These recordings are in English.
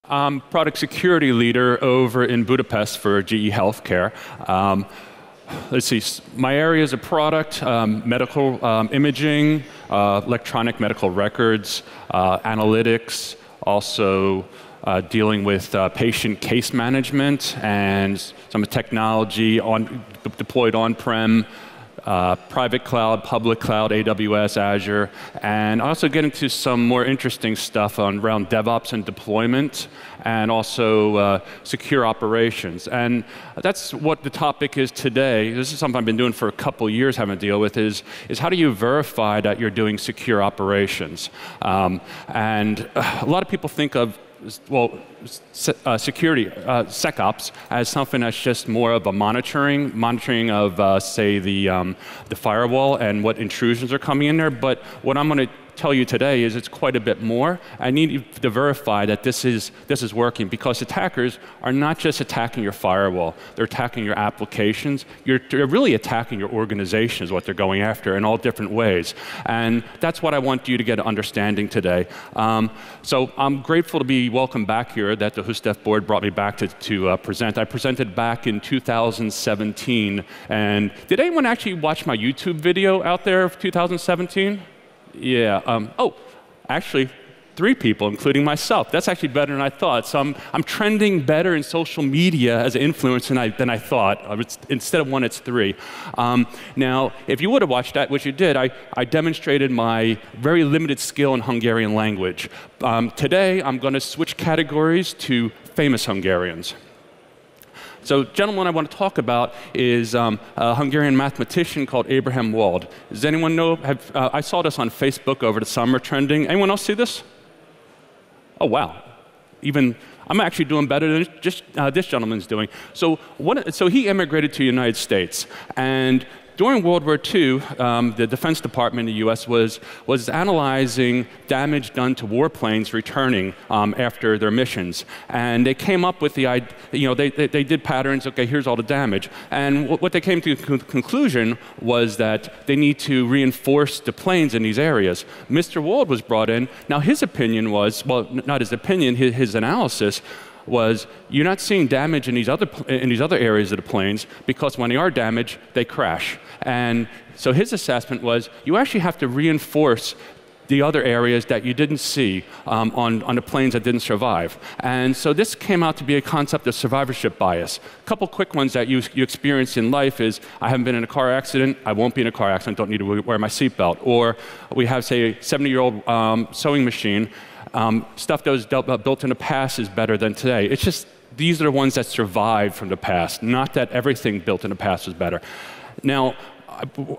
I'm product security leader over in Budapest for GE Healthcare. Let's see, my areas of product, medical imaging, electronic medical records, analytics, also dealing with patient case management and some technology deployed on-prem, private cloud, public cloud, AWS, Azure, and I also get into some more interesting stuff around DevOps and deployment, and also secure operations. And that's what the topic is today. This is something I've been doing for a couple years, having to deal with, is how do you verify that you're doing secure operations? And a lot of people think of security, SECOPS, as something that's just more of a monitoring of, say, the firewall and what intrusions are coming in there. But what I'm going to tell you today is it's quite a bit more. I need you to verify that this is working, because attackers are not just attacking your firewall. They're attacking your applications. They're really attacking your organization is what they're going after in all different ways. And that's what I want you to get an understanding today. So I'm grateful to be welcomed back here, that the HUSTEF board brought me back to present. I presented back in 2017. And did anyone actually watch my YouTube video out there of 2017? Yeah, oh, actually, 3 people, including myself. That's actually better than I thought. So I'm trending better in social media as an influencer than I thought. Instead of 1, it's 3. Now, if you would have watched that, which you did, I demonstrated my very limited skill in Hungarian language. Today, I'm going to switch categories to famous Hungarians. So, gentleman I want to talk about is a Hungarian mathematician called Abraham Wald. Does anyone know? I saw this on Facebook over the summer trending. Anyone else see this? Oh, wow. I'm actually doing better than just this gentleman's doing. So he immigrated to the United States, and during World War II, the Defense Department in the US was analyzing damage done to warplanes returning after their missions. And they came up with the idea, they did patterns, okay, here's all the damage. And what they came to the conclusion was that they need to reinforce the planes in these areas. Mr. Wald was brought in. Now his opinion was, well, not his opinion, his analysis was, you're not seeing damage in these other areas of the planes, because when they are damaged, they crash. And so his assessment was, you actually have to reinforce the other areas that you didn't see on the planes that didn't survive. And so this came out to be a concept of survivorship bias. A couple quick ones that you experience in life is, I haven't been in a car accident, I won't be in a car accident, don't need to wear my seatbelt. Or we have, say, a 70-year-old sewing machine. Stuff that was built in the past is better than today. It's just, these are the ones that survived from the past, not that everything built in the past was better. Now,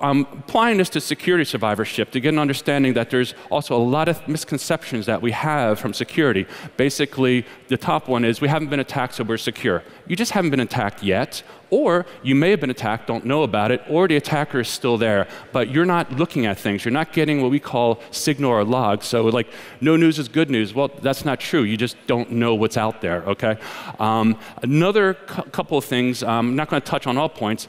I'm applying this to security survivorship to get an understanding that there's also a lot of misconceptions that we have from security. Basically, the top one is, we haven't been attacked, so we're secure. You just haven't been attacked yet, or you may have been attacked, don't know about it, or the attacker is still there, but you're not looking at things. You're not getting what we call signal or log. So like, no news is good news. Well, that's not true. You just don't know what's out there, okay? Another couple of things, I'm not going to touch on all points,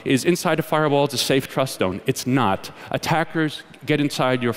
is inside the firewall is a safe trust zone. It's not. Attackers get inside your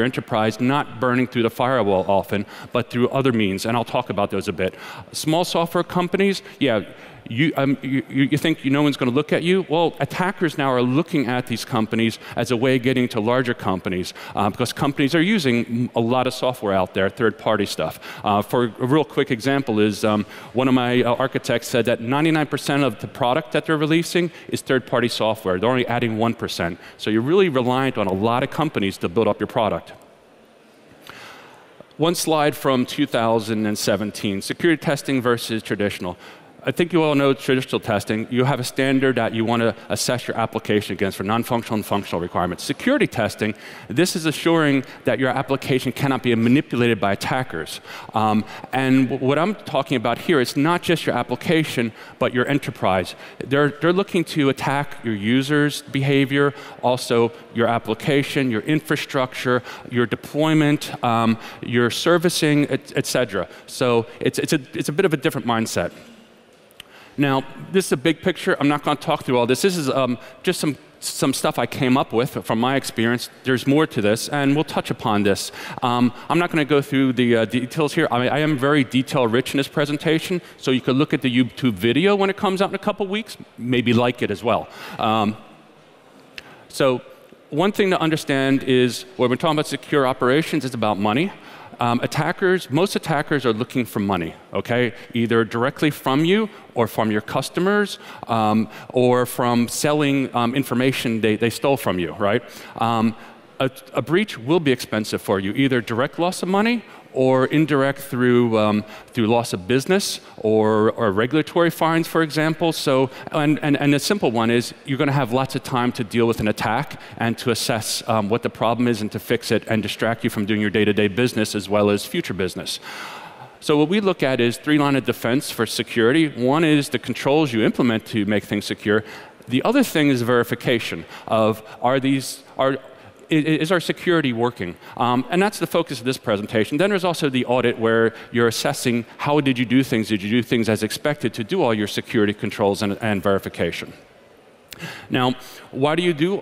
enterprise, not burning through the firewall often, but through other means, and I'll talk about those a bit. Small software companies, yeah, you think no one's going to look at you? Well, attackers now are looking at these companies as a way of getting to larger companies, because companies are using a lot of software out there, third-party stuff. For a real quick example is, one of my architects said that 99% of the product that they're releasing is third-party software. They're only adding 1%. So you're really reliant on a lot of companies to build up your product. One slide from 2017, security testing versus traditional. I think you all know traditional testing. You have a standard that you want to assess your application against for non-functional and functional requirements. Security testing, this is assuring that your application cannot be manipulated by attackers. And what I'm talking about here is not just your application, but your enterprise. They're looking to attack your users' behavior, also your application, your infrastructure, your deployment, your servicing, etc. So it's a bit of a different mindset. Now, this is a big picture. I'm not going to talk through all this. This is just some some stuff I came up with from my experience. There's more to this, and we'll touch upon this. I'm not going to go through the details here. I am very detail-rich in this presentation, so you could look at the YouTube video when it comes out in a couple weeks, maybe like it as well. So one thing to understand is when we're talking about secure operations, it's about money. Most attackers are looking for money, okay? Either directly from you or from your customers or from selling information they stole from you, right? A breach will be expensive for you, either direct loss of money or indirect through loss of business or regulatory fines, for example. So, and the simple one is you're going to have lots of time to deal with an attack and to assess what the problem is and to fix it and distract you from doing your day-to-day business as well as future business. So what we look at is 3 lines of defense for security. One is the controls you implement to make things secure. The other thing is verification of is our security working? And that's the focus of this presentation. Then there's also the audit where you're assessing how did you do things? Did you do things as expected to do all your security controls and verification? Now, why do you do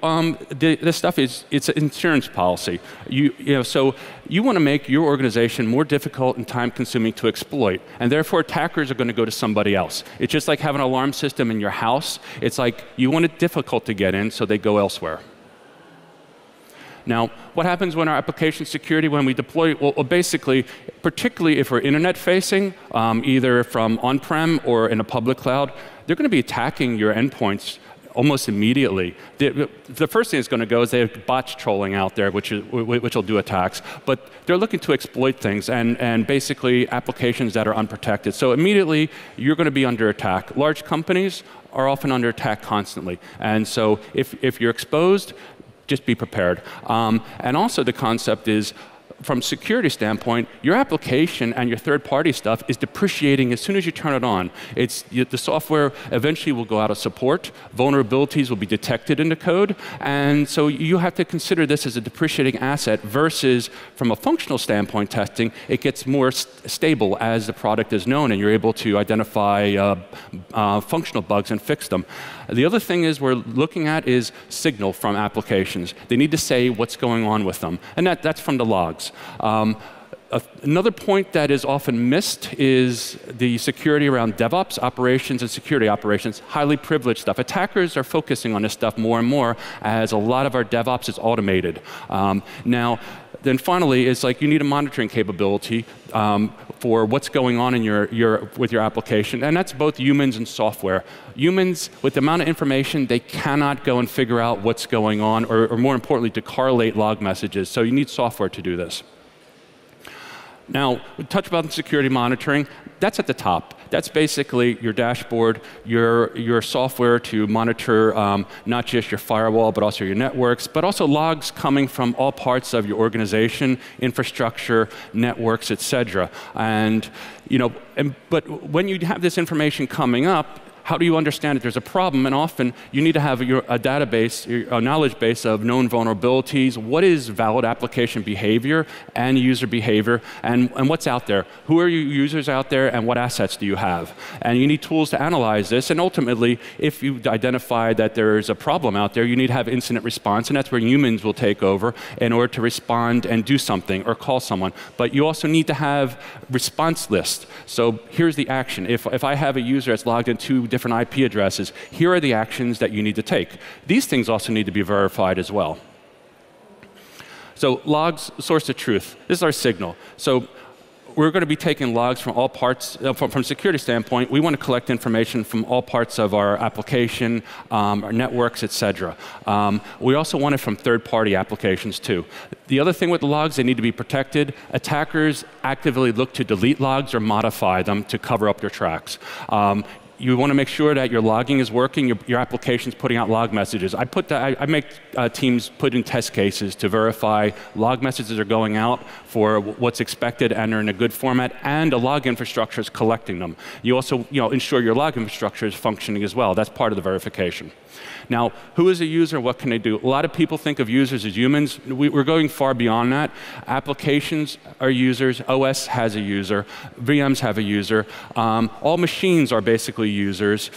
this stuff? It's an insurance policy. So you want to make your organization more difficult and time-consuming to exploit, and therefore attackers are going to go to somebody else. It's just like having an alarm system in your house. It's like you want it difficult to get in, so they go elsewhere. Now, what happens when our application security, when we deploy, well, basically, particularly if we're internet-facing, either from on-prem or in a public cloud, they're going to be attacking your endpoints almost immediately. The first thing that's going to go is they have bots trolling out there, which will do attacks. But they're looking to exploit things and basically applications that are unprotected. So immediately, you're going to be under attack. Large companies are often under attack constantly. And so if you're exposed, just be prepared. And also the concept is, from a security standpoint, your application and your third-party stuff is depreciating as soon as you turn it on. The software eventually will go out of support. Vulnerabilities will be detected in the code. And so you have to consider this as a depreciating asset versus, from a functional standpoint testing, it gets more stable as the product is known and you're able to identify functional bugs and fix them. The other thing is we're looking at is signal from applications. They need to say what's going on with them. And that's from the logs. Another point that is often missed is the security around DevOps operations and security operations, highly privileged stuff. Attackers are focusing on this stuff more and more as a lot of our DevOps is automated. Now, then finally, it's like you need a monitoring capability for what's going on in with your application, and that's both humans and software. Humans, with the amount of information, they cannot go and figure out what's going on, or more importantly, to correlate log messages. So you need software to do this. Now, we touched about security monitoring. That's at the top. That's basically your dashboard, your software to monitor not just your firewall, but also your networks, but also logs coming from all parts of your organization, infrastructure, networks, et cetera. And, but when you have this information coming up, how do you understand that there's a problem? And often, you need to have a database, a knowledge base of known vulnerabilities. What is valid application behavior and user behavior? And what's out there? Who are your users out there? And what assets do you have? And you need tools to analyze this. And ultimately, if you identify that there's a problem out there, you need to have incident response. And that's where humans will take over in order to respond and do something or call someone. But you also need to have response lists. So here's the action. If I have a user that's logged into different IP addresses, here are the actions that you need to take. These things also need to be verified as well. So logs, source of truth. This is our signal. So we're going to be taking logs from all parts, from a security standpoint. We want to collect information from all parts of our application, our networks, et cetera. We also want it from third-party applications too. The other thing with the logs, they need to be protected. Attackers actively look to delete logs or modify them to cover up their tracks. You want to make sure that your logging is working, your application's putting out log messages. I make teams put in test cases to verify log messages are going out for what's expected and are in a good format, and the log infrastructure is collecting them. You also ensure your log infrastructure is functioning as well. That's part of the verification. Now, who is a user? What can they do? A lot of people think of users as humans. We're going far beyond that. Applications are users. OS has a user. VMs have a user. All machines are basically basically users,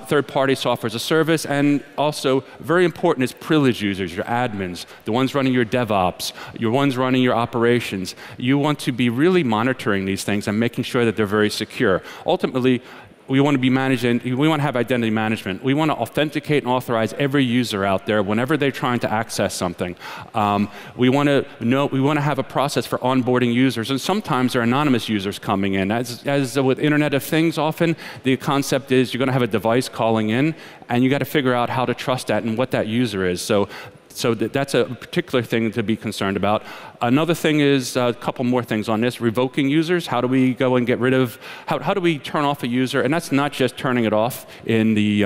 third-party software as a service, and also very important is privileged users, your admins, the ones running your DevOps, your ones running your operations. You want to be really monitoring these things and making sure that they're very secure. Ultimately, we want to be managing, we want to have identity management. We want to authenticate and authorize every user out there whenever they're trying to access something. We want to have a process for onboarding users, and sometimes there are anonymous users coming in. As with Internet of Things often, the concept is you're going to have a device calling in, and you got to figure out how to trust that and what that user is. So that's a particular thing to be concerned about. Another thing is a couple more things on this, revoking users. How do we go and get rid of, how do we turn off a user? And that's not just turning it off in the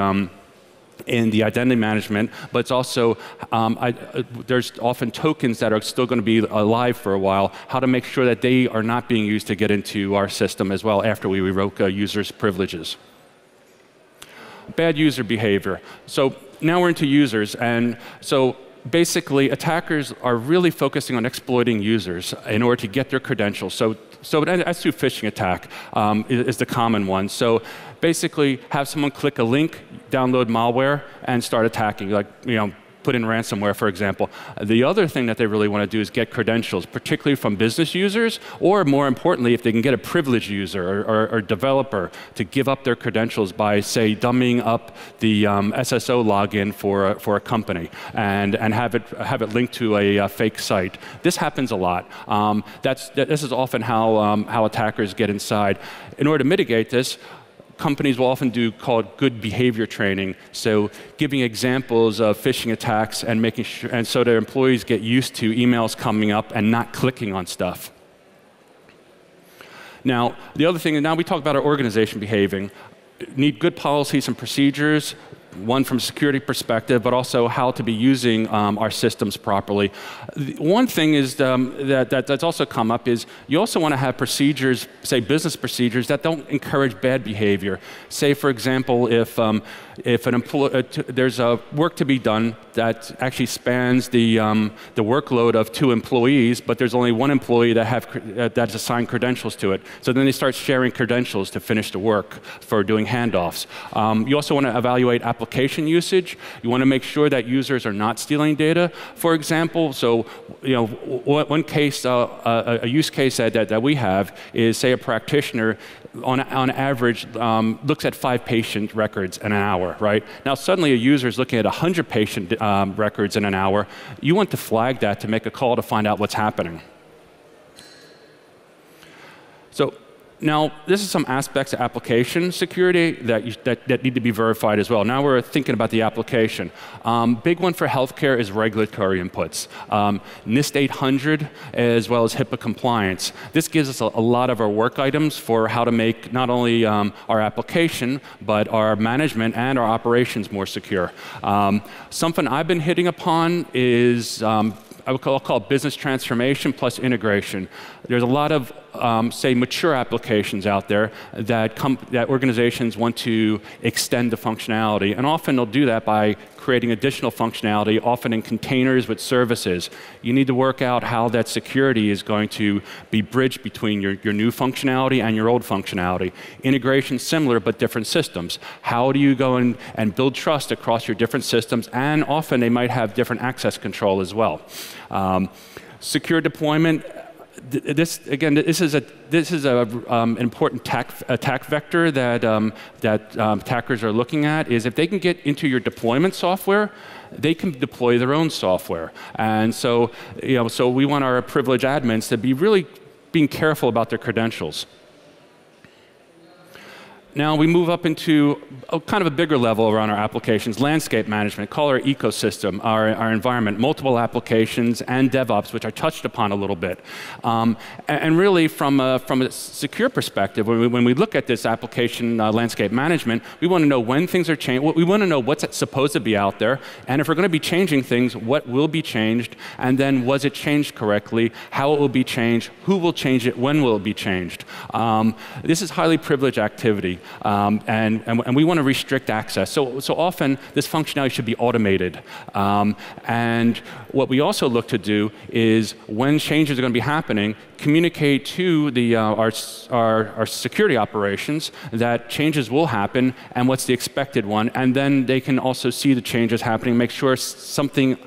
identity management, but it's also, there's often tokens that are still going to be alive for a while, how to make sure that they are not being used to get into our system as well after we revoke a user's privileges. Bad user behavior. So now we're into users, and so basically, attackers are really focusing on exploiting users in order to get their credentials. So as to phishing attack is the common one. So basically, have someone click a link, download malware, and start attacking. Like, put in ransomware, for example. The other thing that they really want to do is get credentials, particularly from business users, or more importantly, if they can get a privileged user or developer to give up their credentials by, say, dummying up the SSO login for a company and have it linked to a fake site. This happens a lot. This is often how attackers get inside. In order to mitigate this, companies will often do called good behavior training, so giving examples of phishing attacks and making sure, and so their employees get used to emails coming up and not clicking on stuff. Now, the other thing, now we talk about our organization behaving. Need good policies and procedures, one from a security perspective, but also how to be using our systems properly. One thing is that's also come up is you also want to have procedures, say business procedures, that don't encourage bad behavior. Say, for example, if an there's a work to be done that actually spans the workload of 2 employees, but there's only 1 employee that's assigned credentials to it. So then they start sharing credentials to finish the work for doing handoffs. You also want to evaluate application usage. You want to make sure that users are not stealing data, for example. So, one case, a use case that we have is, say, a practitioner on average looks at 5 patient records in an hour, right? Now suddenly a user is looking at 100 patient records in an hour. You want to flag that to make a call to find out what's happening. So now, this is some aspects of application security that need to be verified as well. Now we're thinking about the application. Big one for healthcare is regulatory inputs. NIST 800 as well as HIPAA compliance. This gives us a lot of our work items for how to make not only our application, but our management and our operations more secure. Something I've been hitting upon is I would call it business transformation plus integration. There's a lot of, say, mature applications out there that organizations want to extend the functionality, and often they'll do that by creating additional functionality, often in containers with services. You need to work out how that security is going to be bridged between your new functionality and your old functionality. Integration similar, but different systems. How do you go and build trust across your different systems? And often they might have different access control as well. Secure deployment. This is an important attack vector that attackers are looking at. Is if they can get into your deployment software, they can deploy their own software. And so, so we want our privileged admins to be really being careful about their credentials. Now we move up into kind of a bigger level around our applications, landscape management, call our ecosystem, our environment, multiple applications, and DevOps, which I touched upon a little bit. And really from a secure perspective, when we look at this application landscape management, we want to know when things are changing. We want to know what's supposed to be out there, and if we're going to be changing things, what will be changed, and then was it changed correctly, how it will be changed, who will change it, when will it be changed. This is highly privileged activity. and we want to restrict access. So often, this functionality should be automated. And what we also look to do is, when changes are going to be happening, communicate to our security operations that changes will happen and what's the expected one, and then they can also see the changes happening, make sure something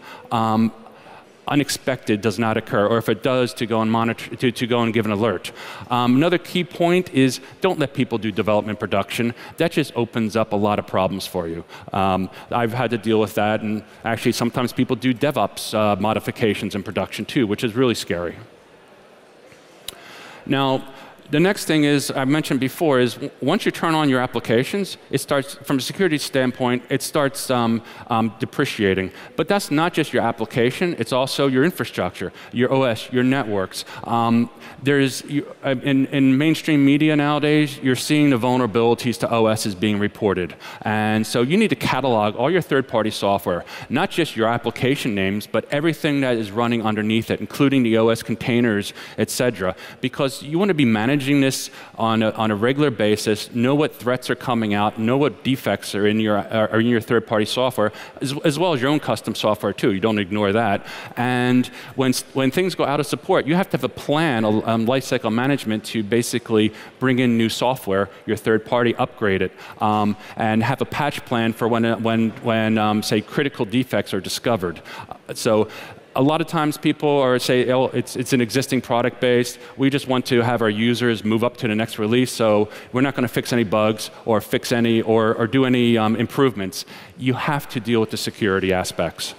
unexpected does not occur, or if it does, to go and monitor, to go and give an alert. Another key point is, don't let people do development production. That just opens up a lot of problems for you. I've had to deal with that, and actually sometimes people do DevOps modifications in production too, which is really scary. Now, the next thing is, I mentioned before, is once you turn on your applications, it starts, from a security standpoint, it starts depreciating. But that's not just your application, it's also your infrastructure, your OS, your networks. In mainstream media nowadays, you're seeing the vulnerabilities to OSs being reported. And so you need to catalog all your third-party software, not just your application names, but everything that is running underneath it, including the OS containers, et cetera, because you want to be managing this on a regular basis, know what threats are coming out, know what defects are in your third-party software, as well as your own custom software too. You don't ignore that. And when things go out of support, you have to have a plan, lifecycle management, to basically bring in new software, your third-party, upgrade it, and have a patch plan for when say, critical defects are discovered. So a lot of times people say, oh, it's an existing product base. We just want to have our users move up to the next release, so we're not going to fix any bugs or fix any or do any improvements. You have to deal with the security aspects.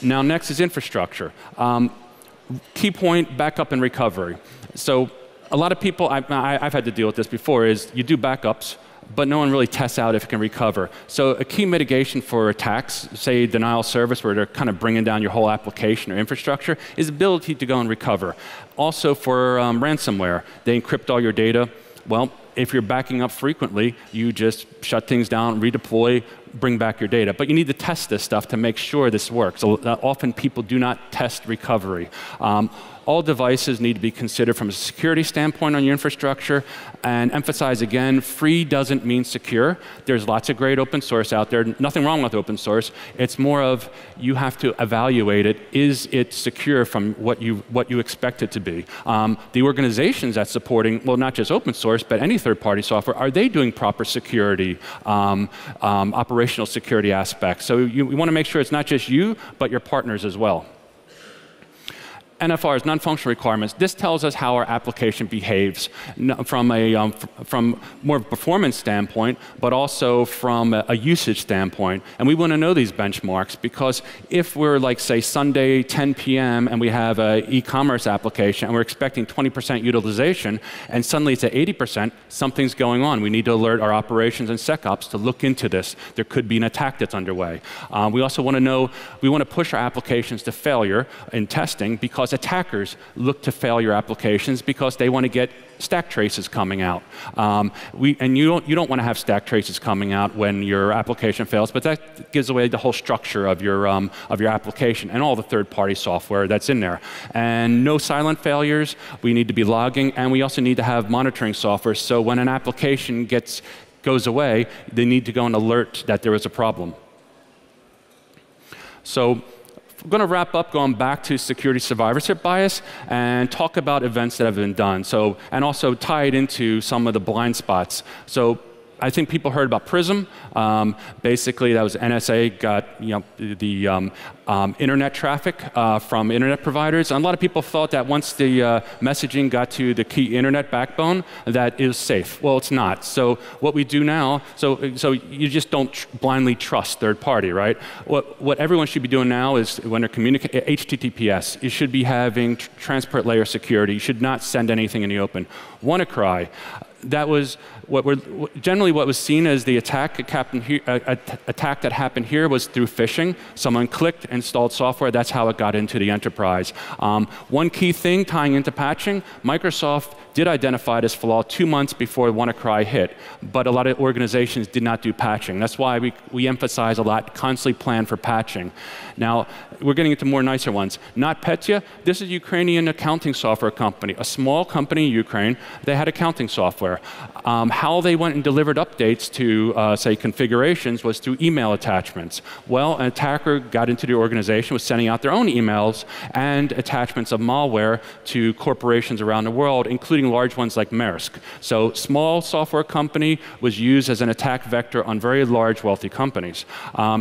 Now, next is infrastructure. Key point, backup and recovery. So a lot of people, I've had to deal with this before, is you do backups, but no one really tests out if it can recover. So a key mitigation for attacks, say denial of service, where they're kind of bringing down your whole application or infrastructure, is the ability to go and recover. Also for ransomware, they encrypt all your data. Well, if you're backing up frequently, you just shut things down, redeploy, bring back your data. But you need to test this stuff to make sure this works. So often people do not test recovery. All devices need to be considered from a security standpoint on your infrastructure, and emphasize again, free doesn't mean secure. There's lots of great open source out there, nothing wrong with open source. It's more of, you have to evaluate it. Is it secure from what you expect it to be? The organizations that's supporting, well, not just open source, but any third-party software, are they doing proper security, operational security aspects? So you want to make sure it's not just you, but your partners as well. NFRs, non-functional requirements. This tells us how our application behaves from more performance standpoint, but also from a usage standpoint. And we want to know these benchmarks, because if we're like, say, Sunday 10 p.m. and we have an e-commerce application and we're expecting 20% utilization, and suddenly it's at 80%, something's going on. We need to alert our operations and SecOps to look into this. There could be an attack that's underway. We also want to know, we want to push our applications to failure in testing, because attackers look to fail your applications because they want to get stack traces coming out. And you don't want to have stack traces coming out when your application fails, but that gives away the whole structure of your application and all the third-party software that's in there. And no silent failures. We need to be logging, and we also need to have monitoring software, so when an application goes away, they need to go and alert that there is a problem. So I'm going to wrap up going back to security survivorship bias and talk about events that have been done. So, and also tie it into some of the blind spots. So I think people heard about PRISM. Basically, that was NSA got the internet traffic from internet providers. And a lot of people thought that once the messaging got to the key internet backbone, that it was safe. Well, it's not. So what we do now, so you just don't blindly trust third party, right? What everyone should be doing now is, when they're communicating HTTPS, you should be having transport layer security. You should not send anything in the open. WannaCry. That was generally what was seen as the attack that happened here was through phishing. Someone clicked, installed software. That's how it got into the enterprise. One key thing tying into patching, Microsoft did identify this flaw 2 months before WannaCry hit, but a lot of organizations did not do patching. That's why we emphasize a lot, constantly plan for patching. Now, we're getting into more nicer ones. NotPetya, this is a Ukrainian accounting software company, a small company in Ukraine. They had accounting software. software. How they went and delivered updates to, say, configurations was through email attachments. Well, an attacker got into the organization, was sending out their own emails and attachments of malware to corporations around the world, including large ones like Maersk. So small software company was used as an attack vector on very large, wealthy companies.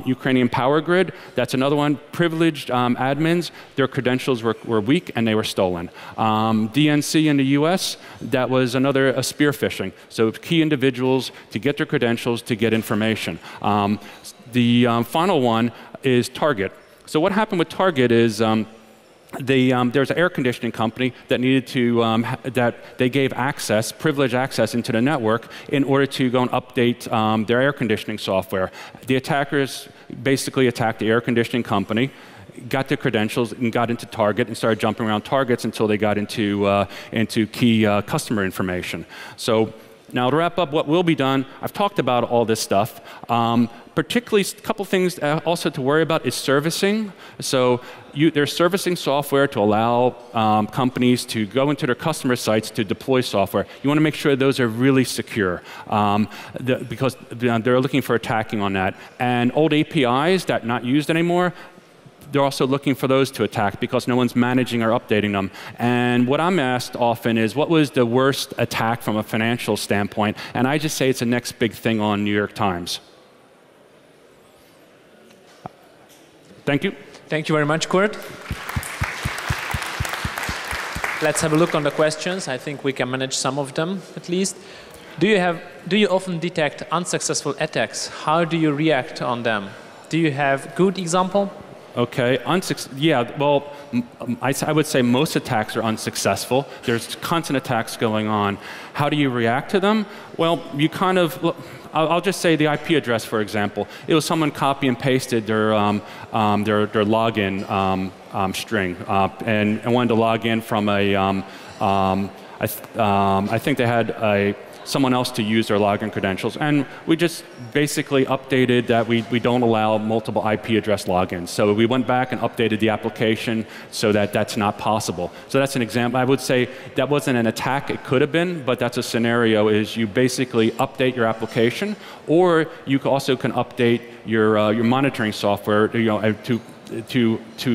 Ukrainian power grid, that's another one. Privileged admins, their credentials were weak and they were stolen. DNC in the US, that was another spear phishing. So key individuals to get their credentials to get information. The final one is Target. So what happened with Target is there's an air conditioning company that needed to, that they gave access, privileged access into the network in order to go and update their air conditioning software. The attackers basically attacked the air conditioning company, got their credentials and got into Target and started jumping around targets until they got into key customer information. So now to wrap up what will be done, I've talked about all this stuff. Particularly, a couple things also to worry about is servicing. So there's servicing software to allow companies to go into their customer sites to deploy software. You want to make sure those are really secure because they're looking for attacking on that. And old APIs that are not used anymore, they're also looking for those to attack because no one's managing or updating them. And what I'm asked often is, what was the worst attack from a financial standpoint? And I just say it's the next big thing on New York Times. Thank you. Thank you very much, Kurt. Let's have a look on the questions. I think we can manage some of them, at least. Do you often detect unsuccessful attacks? How do you react on them? Do you have good example? Okay, yeah, well, I would say most attacks are unsuccessful. There's constant attacks going on. How do you react to them? Well, you kind of, I'll just say the IP address, for example. It was someone copy and pasted their login string and wanted to log in from a, I think they had someone else to use their login credentials. And we just basically updated that we don't allow multiple IP address logins. So we went back and updated the application so that that's not possible. So that's an example. I would say that wasn't an attack. It could have been, but that's a scenario is you basically update your application, or you also can update your monitoring software to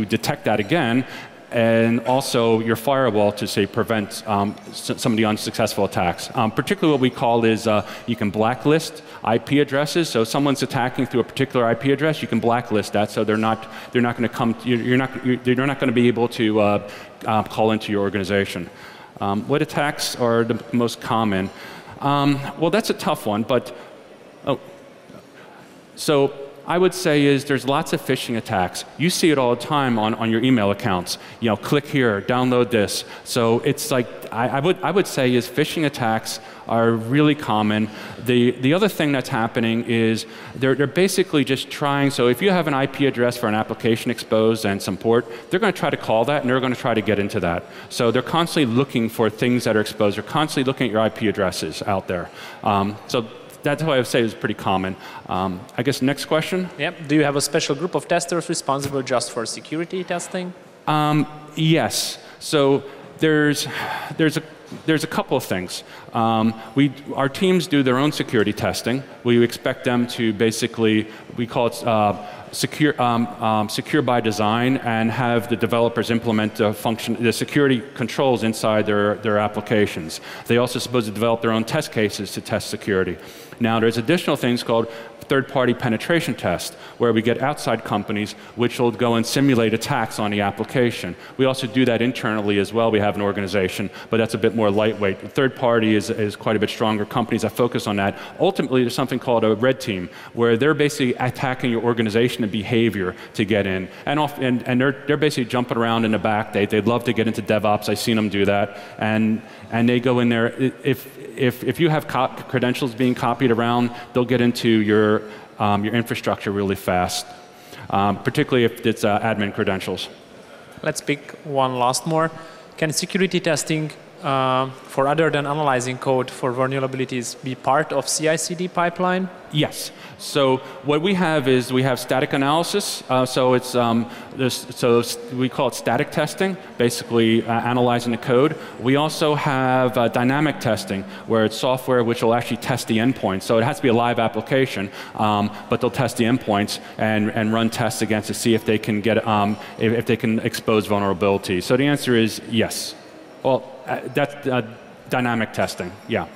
detect that again, and also your firewall to, say, prevent some of the unsuccessful attacks. Particularly what we call is you can blacklist IP addresses. So if someone's attacking through a particular IP address, you can blacklist that, so they're not going to come. You're not going to be able to call into your organization. What attacks are the most common? Well, that's a tough one, but so I would say is there's lots of phishing attacks. You see it all the time on your email accounts. You know, click here, download this. So it's like, I would say is phishing attacks are really common. The other thing that's happening is they're basically just trying, so if you have an IP address for an application exposed and some port, they're going to try to call that and they're going to try to get into that. So they're constantly looking for things that are exposed. They're constantly looking at your IP addresses out there. So that's what I would say is pretty common. I guess next question? Yep. Do you have a special group of testers responsible just for security testing? Yes. So there's a couple of things. Our teams do their own security testing. We expect them to basically, we call it secure by design, and have the developers implement the security controls inside their applications. They also supposed to develop their own test cases to test security. Now there's additional things called third-party penetration test, where we get outside companies which will go and simulate attacks on the application. We also do that internally as well. We have an organization, but that's a bit more lightweight. The third party is quite a bit stronger. Companies that focus on that. Ultimately, there's something called a red team, where they're basically attacking your organization and behavior to get in. And they're basically jumping around in the back. They'd love to get into DevOps. I've seen them do that. And they go in there. If you have credentials being copied around, they'll get into your infrastructure really fast, particularly if it's admin credentials. Let's pick one last more. Can security testing for other than analyzing code for vulnerabilities, be part of CI/CD pipeline? Yes. So what we have is we have static analysis. So it's we call it static testing, basically analyzing the code. We also have dynamic testing, where it's software which will actually test the endpoints. So it has to be a live application, but they'll test the endpoints and run tests against it, see if they can get if they can expose vulnerabilities. So the answer is yes. Well, that's dynamic testing. Yeah.